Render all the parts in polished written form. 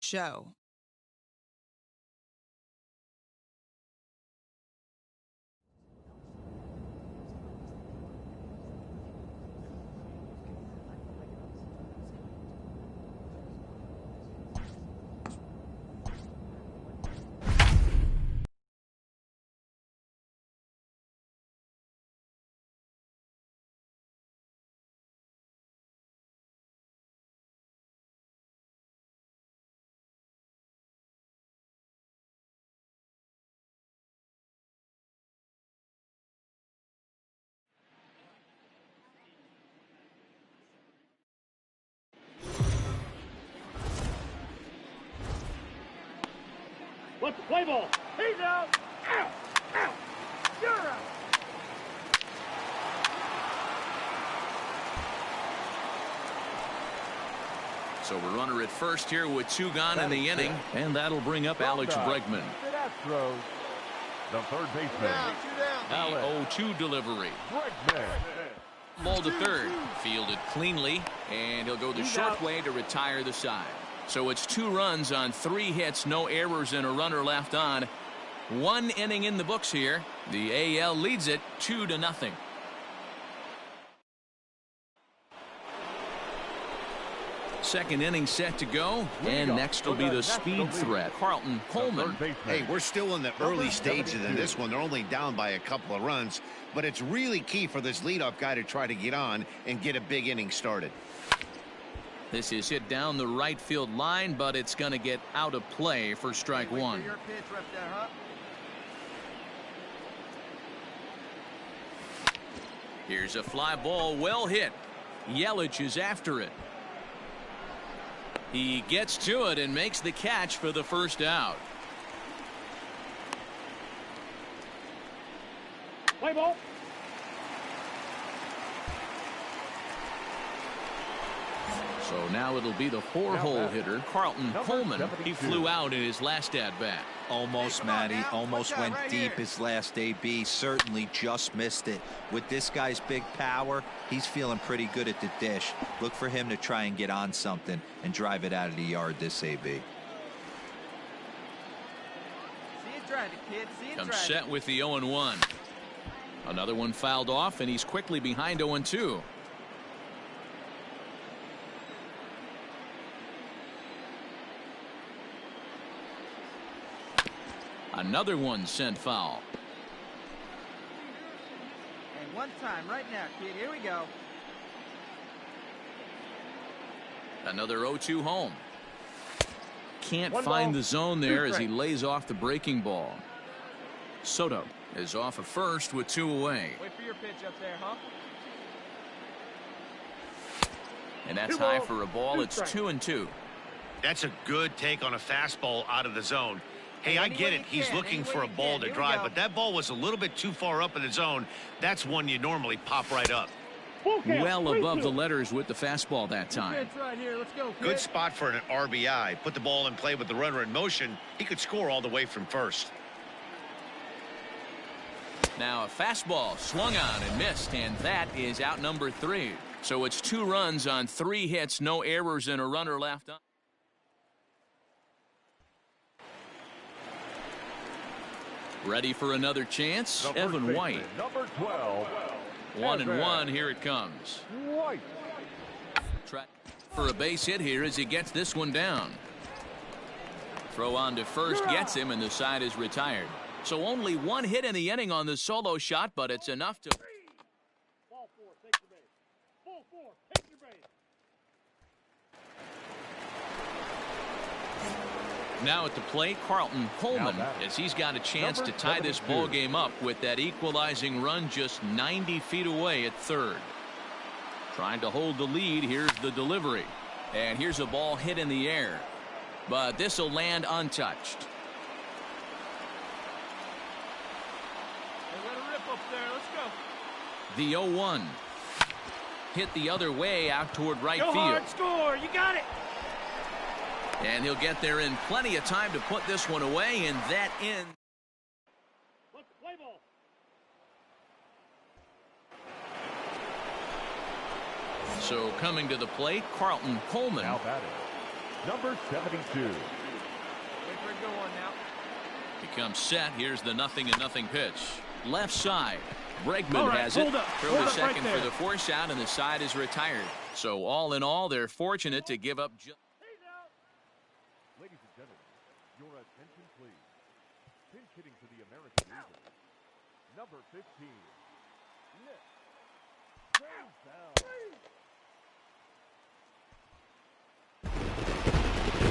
show. What's the play ball? He's out. Out. Out. You're out. So we're runner at first here with 2 gone in the inning, and that'll bring up Alex Bregman. The third baseman. The 0-2 delivery. Ball to third. Fielded cleanly, and he'll go the short way to retire the side. So it's 2 runs on 3 hits, no errors, and a runner left on. 1 inning in the books here. The AL leads it 2-0. Second inning set to go, and next will be the speed threat, Carlton Coleman. Hey, we're still in the early stages of this one. They're only down by a couple of runs, but it's really key for this leadoff guy to try to get on and get a big inning started. This is hit down the right field line, but it's going to get out of play for strike 1. Here's a fly ball, well hit. Yelich is after it. He gets to it and makes the catch for the first out. Play ball. So now it'll be the 4-hole hitter, Carlton Coleman. He flew out in his last at-bat. Almost, Matty. Almost went deep his last AB. Certainly just missed it. With this guy's big power, he's feeling pretty good at the dish. Look for him to try and get on something and drive it out of the yard this AB. See it drive it, kid. See it Comes drive set it. with the 0-1. Another one fouled off, and he's quickly behind 0-2. Another one sent foul. And one time right now, kid. Here we go. Another 0-2 home. Can't find the zone there as he lays off the breaking ball. Soto is off of first with 2 away. Wait for your pitch up there, huh? And that's high for a ball. It's 2-2. That's a good take on a fastball out of the zone. Hey, I get it. He's looking for a ball to drive, but that ball was a little bit too far up in the zone. That's one you normally pop right up. Well above the letters with the fastball that time. Right here. Let's go, kid. Good spot for an RBI. Put the ball in play with the runner in motion. He could score all the way from first. Now a fastball swung on and missed, and that is out number 3. So it's 2 runs on 3 hits, no errors, and a runner left on. Ready for another chance? Evan White. Number 12. 1-1. Here it comes. White. Try for a base hit here as he gets this one down. Throw on to first gets him, and the side is retired. So only 1 hit in the inning on the solo shot, but it's enough to. Ball 4, take your base. Ball 4, take your base. Now at the plate, Carlton Coleman, as he's got a chance to tie this ball game up with that equalizing run just 90 feet away at third. Trying to hold the lead. Here's the delivery. And here's a ball hit in the air. But this will land untouched. Hey, let it rip up there. Let's go. The 0-1. Hit the other way out toward right Go field. hard, score. You got it. And he'll get there in plenty of time to put this one away, and that ends. Let's play ball. So coming to the plate, Carlton Coleman. Now batting. number 72. Wait for it to go on now. Becomes set. Here's the 0-0 pitch. Left side. Bregman All right, has it. hold up. Throw Hold to up right second there. for the force out, and the side is retired. So all in all, they're fortunate to give up. Ladies and gentlemen, your attention please. Pinch hitting for the American League. Number 15. Nick.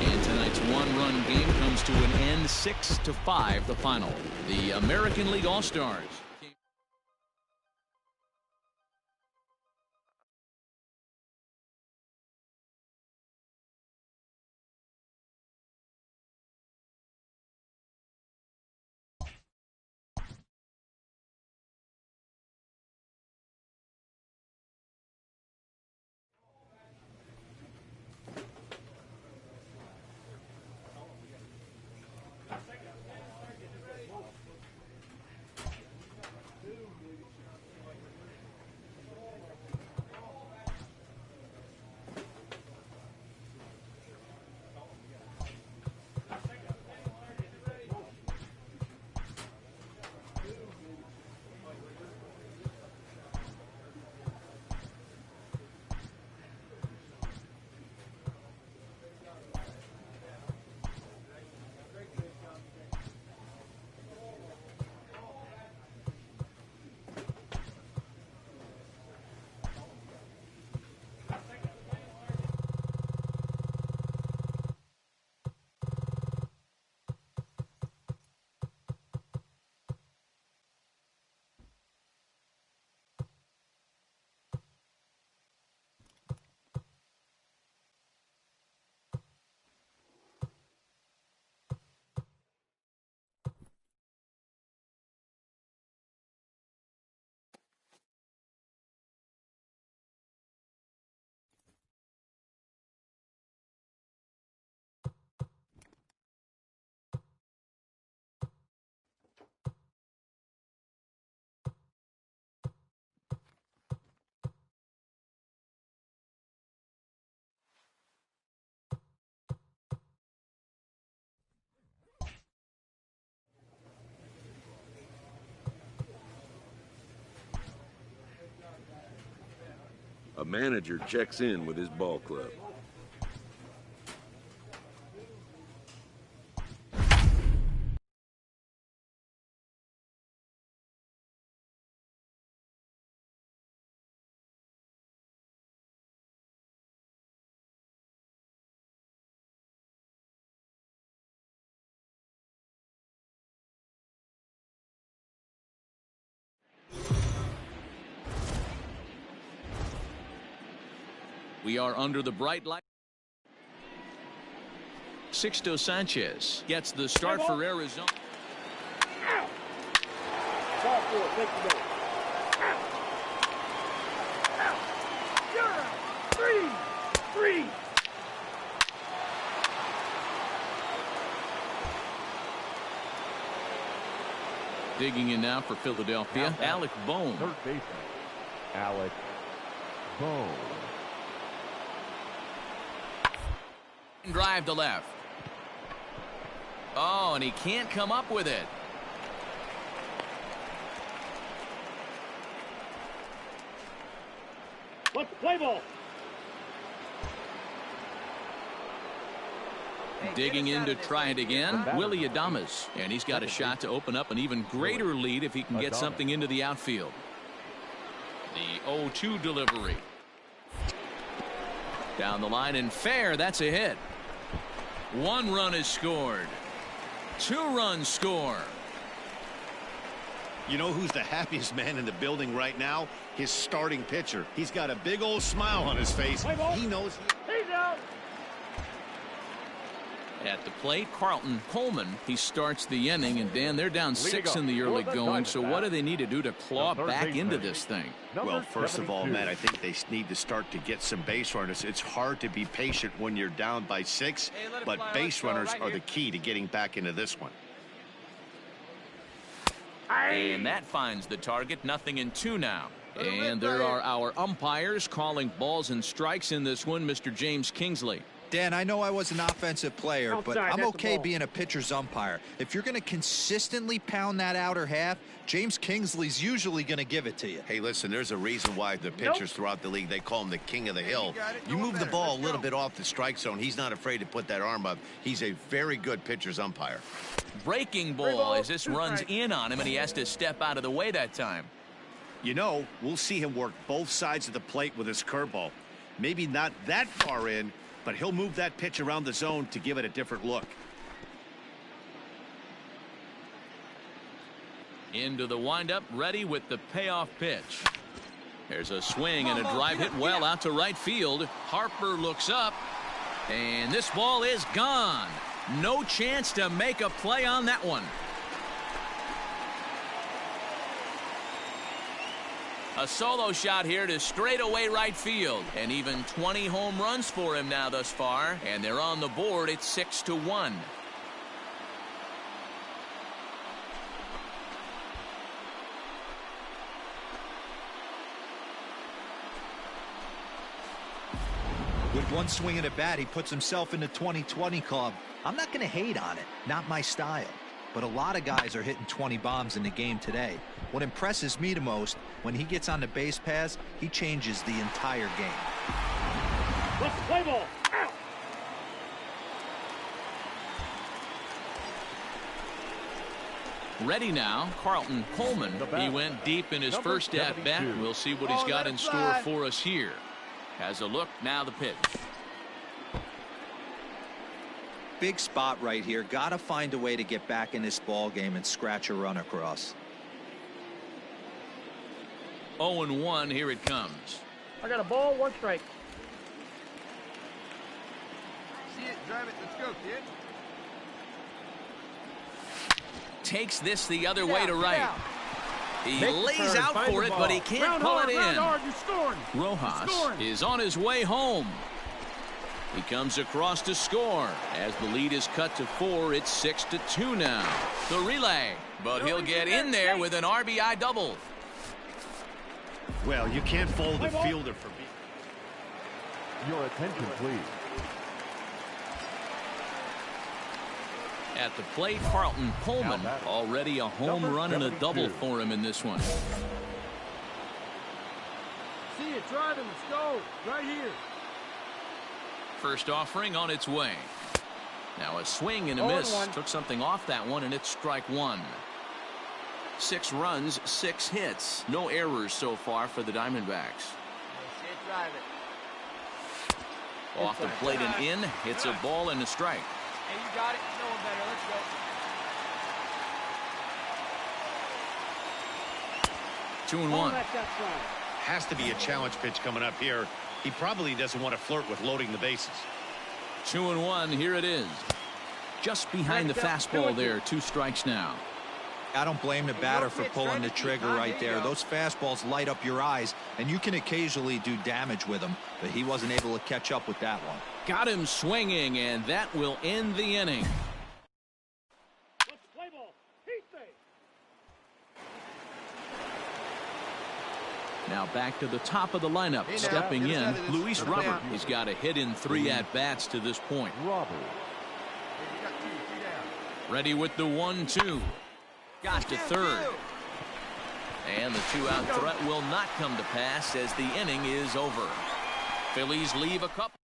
And tonight's one-run game comes to an end, 6-5, the final. The American League All-Stars. A manager checks in with his ball club. We are under the bright light. Sixto Sanchez gets the start for Arizona. Ball four, take the ball. You're out. Three. Digging in now for Philadelphia, Alec Bohm. Third baseman, Alec Bohm. Drive to left. Oh, and he can't come up with it. Let's play ball. Digging in to try it again, Willie Adames. And he's got a shot to open up an even greater lead if he can get something into the outfield. The 0-2 delivery. Down the line and fair, that's a hit. 1 run is scored. 2 runs score. You know who's the happiest man in the building right now? His starting pitcher. He's got a big old smile on his face. He knows. He's out. At the plate, Carlton Coleman. He starts the inning, and Dan, they're down 6 in the early going. So what do they need to do to claw back into this thing? Well, first of all, Matt, I think they need to start to get some base runners. It's hard to be patient when you're down by 6, but base runners are the key to getting back into this one. And that finds the target. 0-2 now. And there are our umpires calling balls and strikes in this one. Mr. James Kingsley. Dan, I know I was an offensive player, but Outside, I'm that's the okay ball. being a pitcher's umpire. If you're going to consistently pound that outer half, James Kingsley's usually going to give it to you. Hey, listen, there's a reason why the pitchers throughout the league, they call him the king of the hill. You move the ball a little bit off the strike zone, he's not afraid to put that arm up. He's a very good pitcher's umpire. Breaking ball as this runs in on him, and he has to step out of the way that time. You know, we'll see him work both sides of the plate with his curveball. Maybe not that far in, but he'll move that pitch around the zone to give it a different look. Into the windup, ready with the payoff pitch. There's a swing and a drive hit well out to right field. Harper looks up, and this ball is gone. No chance to make a play on that one. A solo shot here to straightaway right field, and even 20 home runs for him now thus far, and they're on the board at 6-1. With one swing and a bat, he puts himself in the 2020 club. I'm not going to hate on it. Not my style. But a lot of guys are hitting 20 bombs in the game today. What impresses me the most, when he gets on the base paths, he changes the entire game. Let's play ball. Out. Ready now, Carlton Coleman. He went deep in his first at-bat. We'll see what he's got in store for us here. Has a look, now the pitch. Big spot right here. Got to find a way to get back in this ball game and scratch a run across. 0-1, here it comes. I got a ball, 1 strike. See it, drive it, let's go, kid. Takes this the other way to right. He Make the lays turn, out find for the it, ball. but he can't Round pull hard, it round in. hard, you're scoring. Rojas Scoring. is on his way home. He comes across to score. As the lead is cut to 4, it's 6-2 now. The relay, but he'll get in there with an RBI double. Well, you can't fold the fielder for me. Your attention, please. At the plate, Carlton Coleman. Already a home run and a double for him in this one. See it, driving, let's go. Right here. First offering on its way. Now a swing and a 0-1. miss. Took something off that one, and it's strike 1. 6 runs, 6 hits. No errors so far for the Diamondbacks. See it, drive it. Off the plate and in. Hits a ball and a strike. Hey, you got it. No one better. Let's go. 2-1. Back that side. Has to be a challenge pitch coming up here. He probably doesn't want to flirt with loading the bases. 2-1. Here it is. Just behind the fastball there. 2 strikes now. I don't blame the batter for pulling the trigger right there. Those fastballs light up your eyes, and you can occasionally do damage with them, but he wasn't able to catch up with that one. Got him swinging, and that will end the inning. Let's play ball. Heat say. Now back to the top of the lineup. Stepping in, Luis Robert. He's got a hit in 3 at-bats to this point. Robert. Hey, you got 2 down. Ready with the 1-2. Got to third. And the 2-out threat will not come to pass as the inning is over. Phillies leave a couple.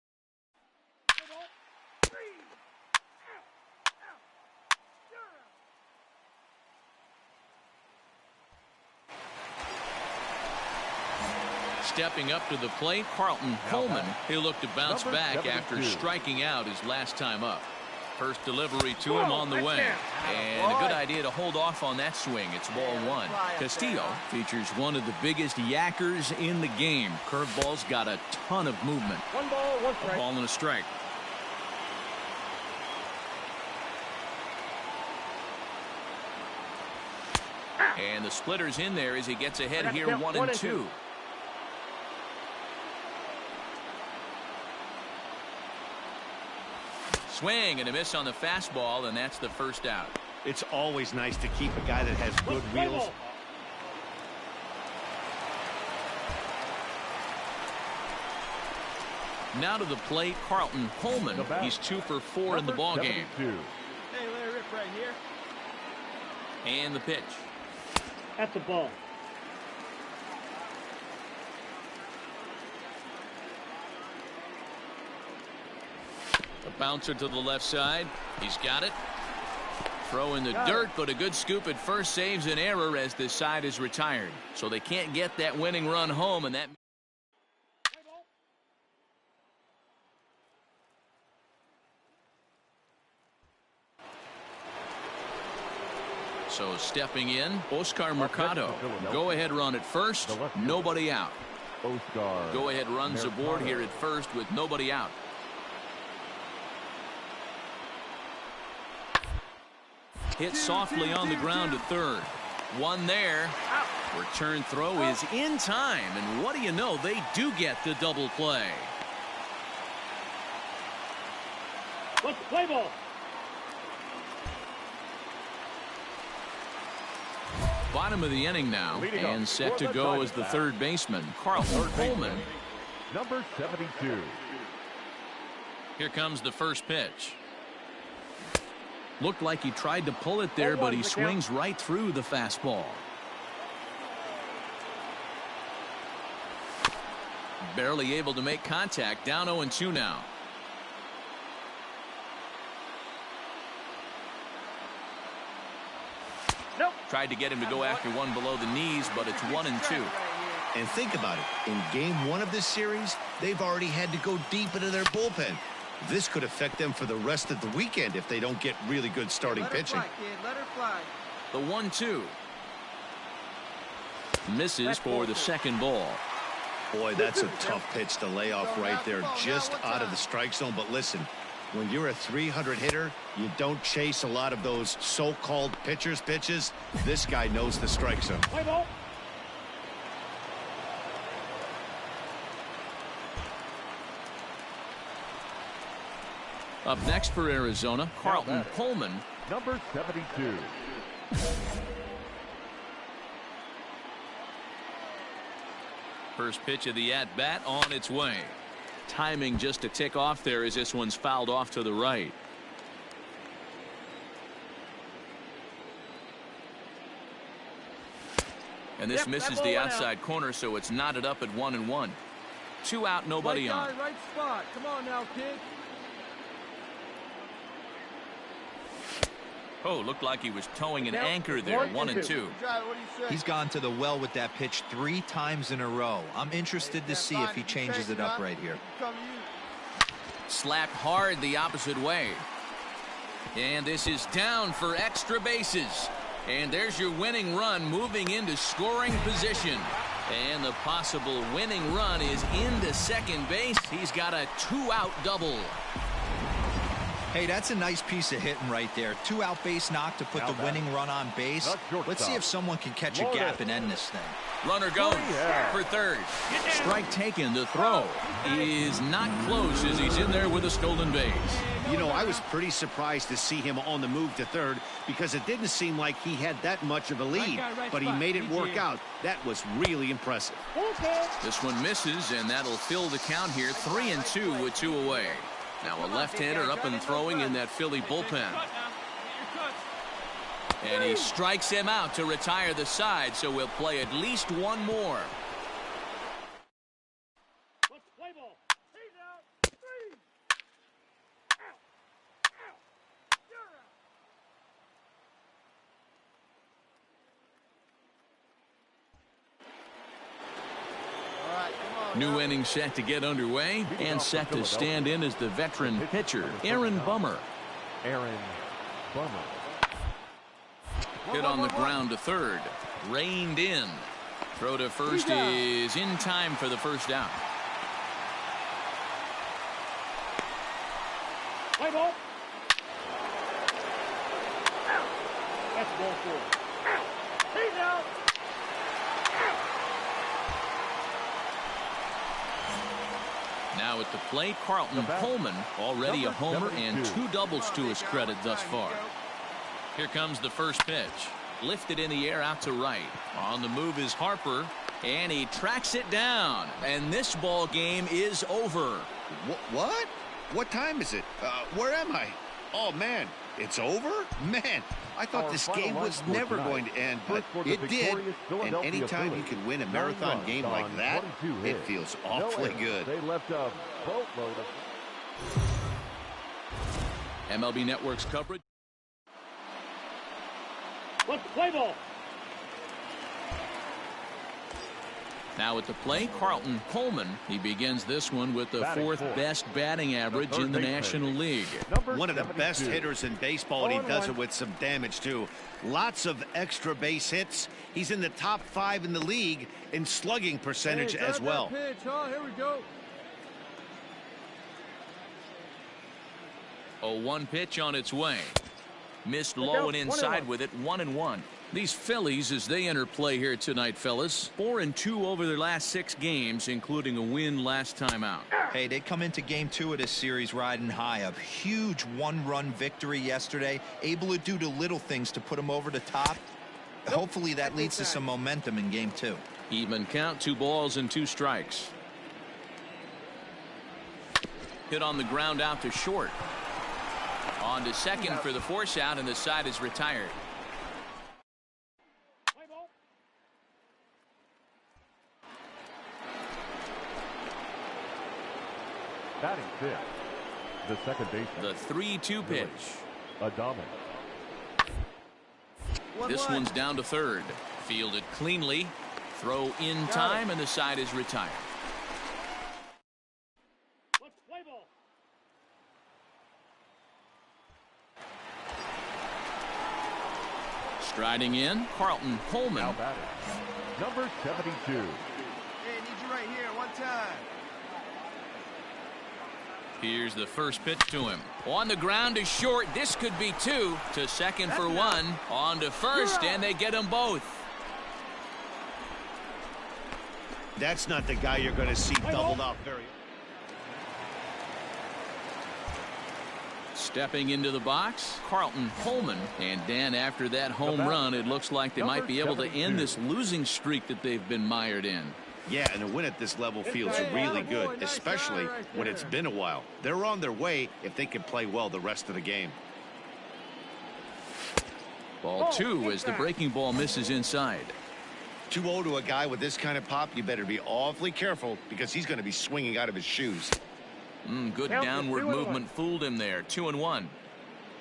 Stepping up to the plate, Carlton Coleman. He'll look to bounce back after striking out his last time up. First delivery to him on the way. And a good idea to hold off on that swing. It's ball 1. Castillo features one of the biggest yackers in the game. Curveball's got a ton of movement. 1 ball, 1 strike. A ball and a strike. And the splitter's in there as he gets ahead here 1-2. Swing and a miss on the fastball, and that's the first out. It's always nice to keep a guy that has good wheels. Now to the plate, Carlton Coleman. He's 2 for 4 in the ball game. Hey, let it rip right here. And the pitch. That's the ball. A bouncer to the left side. He's got it. Throw in the dirt, but a good scoop at first saves an error as the side is retired. So they can't get that winning run home, and that. So stepping in, Oscar Mercado. Go-ahead run at first, nobody out. Go-ahead runs aboard here at first with nobody out. Hit softly on the ground to third. One there. Return throw is in time, and what do you know? They do get the double play. Let's play ball. Bottom of the inning now, and set to go as the third baseman, Carlton Coleman. Number 72. Here comes the first pitch. Looked like he tried to pull it there, but he swings right through the fastball. Barely able to make contact. Down 0-2 now. Tried to get him to go after one below the knees, but it's 1-2. And think about it. In game 1 of this series, they've already had to go deep into their bullpen. This could affect them for the rest of the weekend if they don't get really good starting pitching. Let her fly. The 1-2. Misses for the second ball. Boy, that's a tough pitch to lay off right there, just out of the strike zone. But listen, when you're a 300 hitter, you don't chase a lot of those so-called pitcher's pitches. This guy knows the strike zone. Play ball. Up next for Arizona, Carlton Coleman. Number 72. First pitch of the at-bat on its way. Timing just to tick off there as this one's fouled off to the right. And this misses the outside corner, so it's knotted up at 1-1. 2 out, nobody on. Right spot. Come on now, kid. Oh, looked like he was towing an anchor there. 1-2. He's gone to the well with that pitch 3 times in a row. I'm interested to see if he changes it up right here. Slapped hard the opposite way. And this is down for extra bases. And there's your winning run moving into scoring position. And the possible winning run is into second base. He's got a 2-out double. Hey, that's a nice piece of hitting right there. 2-out base knock to put the winning run on base. Let's see if someone can catch a gap and end this thing. Runner goes for third. Strike taken. The throw is not close as he's in there with a stolen base. You know, I was pretty surprised to see him on the move to third because it didn't seem like he had that much of a lead, but he made it work out. That was really impressive. This one misses, and that'll fill the count here. 3-2 with 2 away. Now a left-hander up and throwing in that Philly bullpen. And he strikes him out to retire the side, so we'll play at least one more. Let's play ball. He's out. 3. Out. You're out. All right, come on. New inning set to get underway, and set to stand in as the veteran pitcher, Aaron Bummer. Aaron Bummer. Hit on the ground to third. Reined in. Throw to first is in time for the first out. Play ball. Out. That's ball 4. Out. He's out. Now at the plate, Carlton Coleman, already a homer and 2 doubles to his credit thus far. Here comes the first pitch. Lifted in the air out to right. On the move is Harper. And he tracks it down. And this ball game is over. What? What time is it? Where am I? Oh, man. It's over? Man, I thought this game was never going to end, but it did. And anytime you can win a marathon game like that, it feels awfully good. They left a boatload of... MLB Network's coverage. Let's play ball. Now at the plate, Carlton Coleman. He begins this one with the fourth best batting average in the National League. One of the best hitters in baseball, and he does it with some damage, too. Lots of extra base hits. He's in the top 5 in the league in slugging percentage as well. Pitch, huh? Here we go. 0-1 pitch on its way. Missed low and inside with it, 1-1. These Phillies, as they enter play here tonight, fellas, 4-2 over their last 6 games, including a win last time out. Hey, they come into game 2 of this series riding high. A huge 1-run victory yesterday, able to do the little things to put them over the top. Hopefully that leads to some momentum in game 2. Even count, 2 balls and 2 strikes. Hit on the ground out to short. On to second for the force out, and the side is retired. Batting fifth, the second baseman. The 3-2 pitch. Adames. This one's down to third. Fielded cleanly. Throw in time, and the side is retired. Let's play ball. Striding in, Carlton Coleman. Now batting, number 72. Hey, need you right here, one time. Here's the first pitch to him. On the ground is short. This could be 2. To second for 1. On to first, and they get them both. That's not the guy you're going to see doubled up very. Stepping into the box, Carlton Coleman. And Dan, after that home run, it looks like they might be able to end this losing streak that they've been mired in. Yeah, and a win at this level feels really good, especially when it's been a while. They're on their way if they can play well the rest of the game. Ball 2 as the breaking ball misses inside. 2-0 to a guy with this kind of pop, you better be awfully careful because he's going to be swinging out of his shoes. Good downward movement fooled him there. 2-1.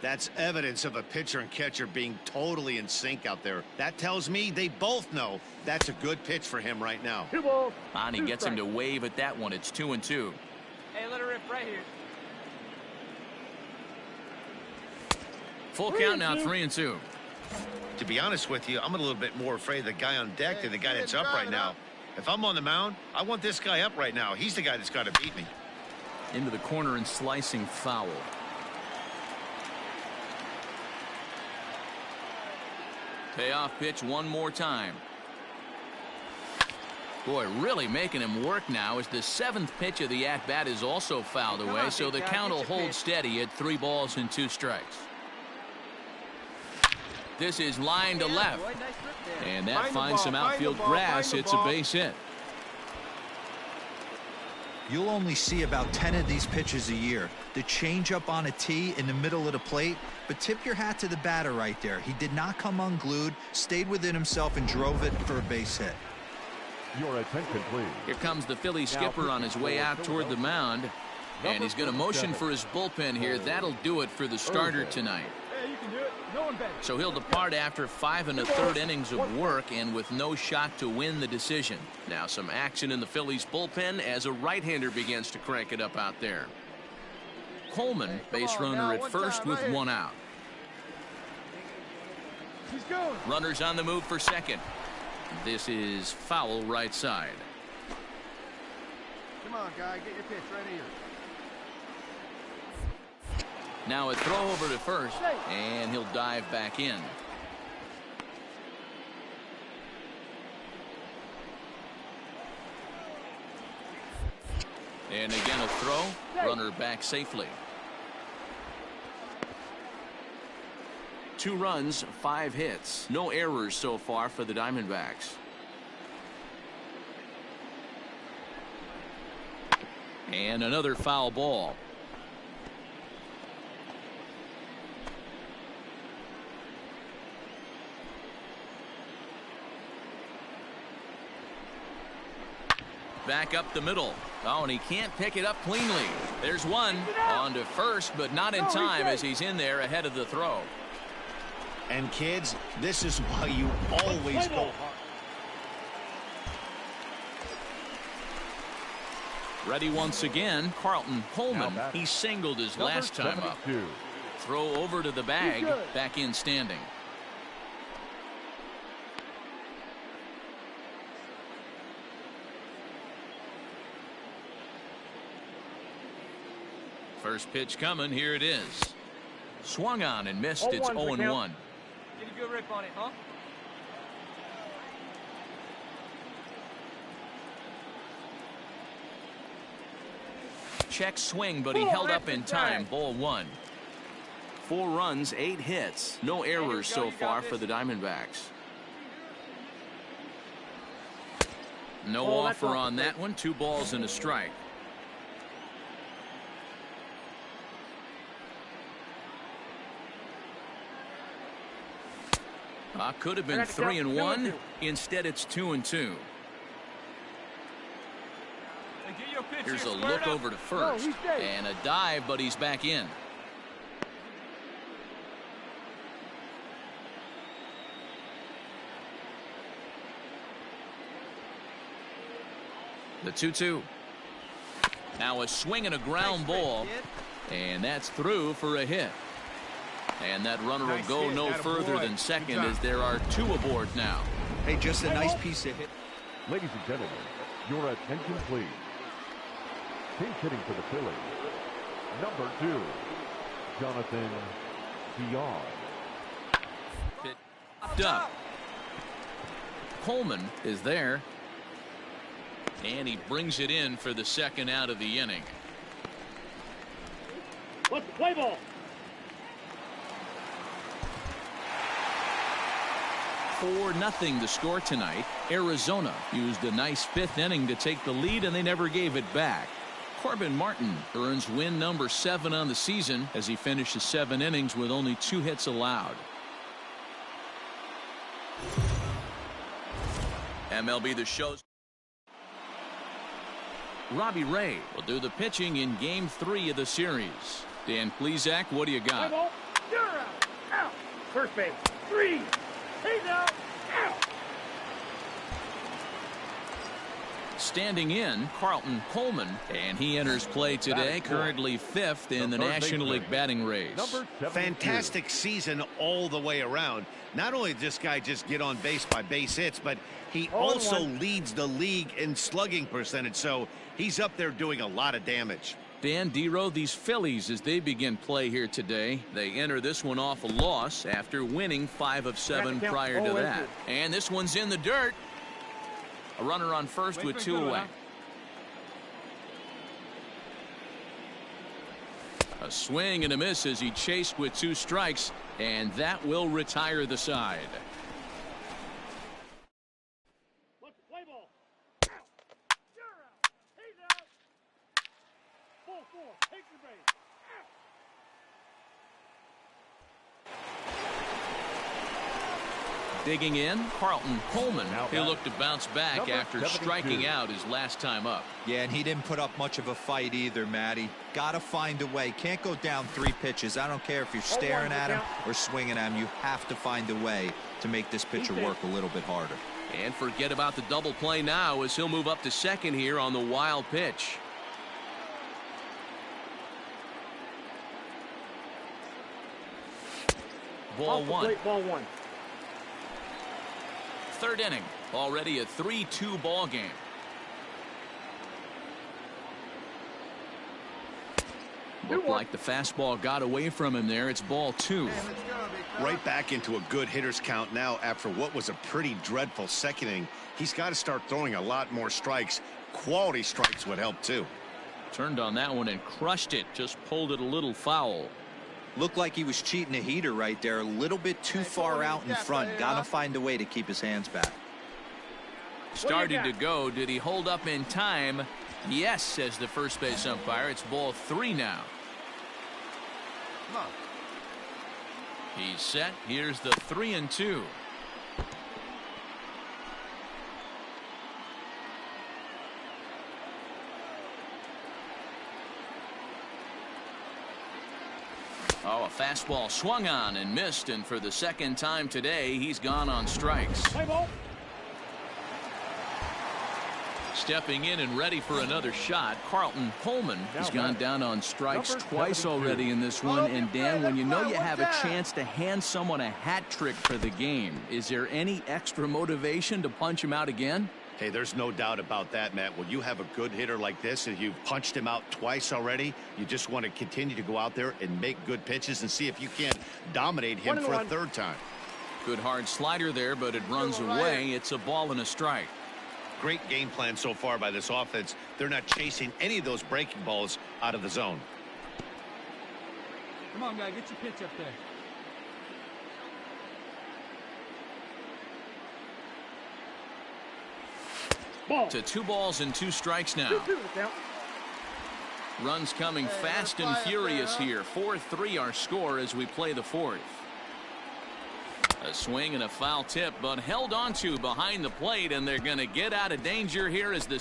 That's evidence of a pitcher and catcher being totally in sync out there. That tells me they both know that's a good pitch for him right now. 2 balls. And he gets him to wave at that one. It's 2-2. Hey, let her rip right here. Full count now, 3-2. To be honest with you, I'm a little bit more afraid of the guy on deck than the guy that's up right now. If I'm on the mound, I want this guy up right now. He's the guy that's got to beat me. Into the corner and slicing foul. Payoff pitch one more time. Boy, really making him work now as the 7th pitch of the at-bat is also fouled away, so the count will hold steady at 3 balls and 2 strikes. This is line to left, and that finds some outfield grass. It's a base hit. You'll only see about 10 of these pitches a year. The changeup on a tee in the middle of the plate, but tip your hat to the batter right there. He did not come unglued, stayed within himself, and drove it for a base hit. Your attention, please. Here comes the Philly skipper on his way out toward the mound, and he's going to motion for his bullpen here. That'll do it for the starter tonight. Hey, you can do it. No one better. So he'll depart after 5 1/3 innings of work and with no shot to win the decision. Now some action in the Phillies bullpen as a right-hander begins to crank it up out there. Coleman, base runner at first with 1 out. He's going. Runners on the move for second. This is foul right side. Come on, guy. Get your pitch right here. Now a throw over to first, and he'll dive back in. And again a throw. Runner back safely. 2 runs, 5 hits. No errors so far for the Diamondbacks. And another foul ball. Back up the middle. Oh, and he can't pick it up cleanly. There's one. On to first, but not in time as he's in there ahead of the throw. And kids, this is why you always go hard. Ready once again, Carlton Coleman. He singled his last time up. Throw over to the bag, back in standing. First pitch coming, here it is. Swung on and missed, it's 0-1. Get a good rip on it, huh? Check swing, but he held up in time. Ball 1. 4 runs, 8 hits. No errors so far for the Diamondbacks. No offer on that one. 2 balls and a strike. Could have been 3-1. Instead, it's 2-2. Here's a look over to first. And a dive, but he's back in. The 2-2. Now a swing and a ground ball. And that's through for a hit. And that runner will go no further than second as there are 2 aboard now. Hey, just a nice piece of hit. Ladies and gentlemen, your attention, please. Pinch hitting for the Phillies, number 2, Jonathan Diaz. Up. Coleman is there. And he brings it in for the second out of the inning. What's the play ball? 4-0 the score tonight. Arizona used a nice 5th inning to take the lead, and they never gave it back. Corbin Martin earns win number 7 on the season as he finishes 7 innings with only 2 hits allowed. MLB The Show's Robbie Ray will do the pitching in Game 3 of the series. Dan Plesac, what do you got? You're out. Out. First base. 3. He's out. Out. Standing in, Carlton Coleman, and he enters play today, currently 5th in the National League batting race. Fantastic season all the way around. Not only did this guy just get on base by base hits, but he also leads the league in slugging percentage, so he's up there doing a lot of damage. Dan Dero, these Phillies, as they begin play here today, they enter this one off a loss after winning 5 of 7 prior to that. And this one's in the dirt. A runner on first with 2 away. A swing and a miss as he chased with 2 strikes, and that will retire the side. What's the play ball? Out. You're out. He's out. Ball 4. Take your base. Out. Digging in, Carlton Coleman. He'll look to bounce back after striking out his last time up. Yeah, and he didn't put up much of a fight either, Matty. Got to find a way. Can't go down 3 pitches. I don't care if you're staring at him or swinging at him. You have to find a way to make this pitcher work a little bit harder. And forget about the double play now as he'll move up to second here on the wild pitch. Ball 1. Ball 1. 3rd inning. Already a 3-2 ball game. Looked like the fastball got away from him there. It's ball 2. Right back into a good hitter's count now after what was a pretty dreadful second inning. He's got to start throwing a lot more strikes. Quality strikes would help too. Turned on that one and crushed it. Just pulled it a little foul. Looked like he was cheating a heater right there. A little bit too far out in front. Got to find a way to keep his hands back. Starting to go. Did he hold up in time? Yes, says the first base umpire. It's ball 3 now. Come on. He's set. Here's the 3-2. Oh, a fastball swung on and missed, and for the second time today, he's gone on strikes. Play ball. Stepping in and ready for another shot, Carlton Pullman has gone down on strikes twice already in this one. And Dan, when you know you have a chance to hand someone a hat trick for the game, is there any extra motivation to punch him out again? Hey, there's no doubt about that, Matt. When you have a good hitter like this and you've punched him out twice already, you just want to continue to go out there and make good pitches and see if you can't dominate him for a third time. Good hard slider there, but it runs away. It's a ball and a strike. Great game plan so far by this offense. They're not chasing any of those breaking balls out of the zone. Come on, guy, get your pitch up there. Ball. To 2 balls and 2 strikes now. 2-2 count. Runs coming fast and furious here. 4-3 our score as we play the 4th. A swing and a foul tip, but held onto behind the plate, and they're going to get out of danger here as the